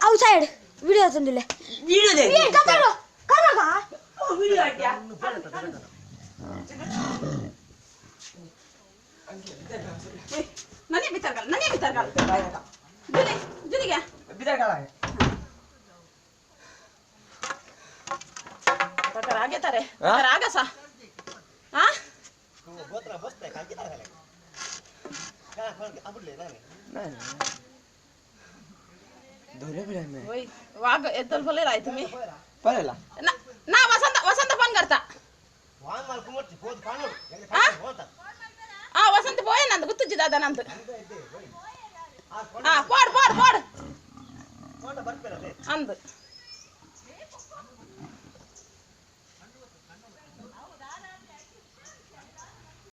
outside video ತಂದಿಲ್ಲ video ದೆ ಏ ಕತ್ತಲು ಕರಗ ಓ video ಆಯ್ತಾ ನನಿ ಬಿತರ್ಗಲ್ ಜುಲಿ ಜುಲಿಗೆ ಬಿತರ್ಗಲ ತಕರ ಆಗೆ ತಾರೆ ತಕರ ಆಗ ಸಾ ಹಾ ಗೋತ್ರ ಬಸ್ತೆ ಕಾಕಿ ತಾರೆ ಕಾ ಕಾ ಅಬುಡ್ಲೆ ನಾನು धोरे पडे मैं ओय वाग एदल बोले राय तुम्ही पळला ना वसंत फोन करता वांग माल कुमर्ची फोन कानो बोलता वसंत बोय ನಂದು ಗುತ್ತುಜಿ ದಾದ ನಂದು ಪೋಡ್ ಫೋಟೋ ಬರ್ತಿರದೆ ಅಂದು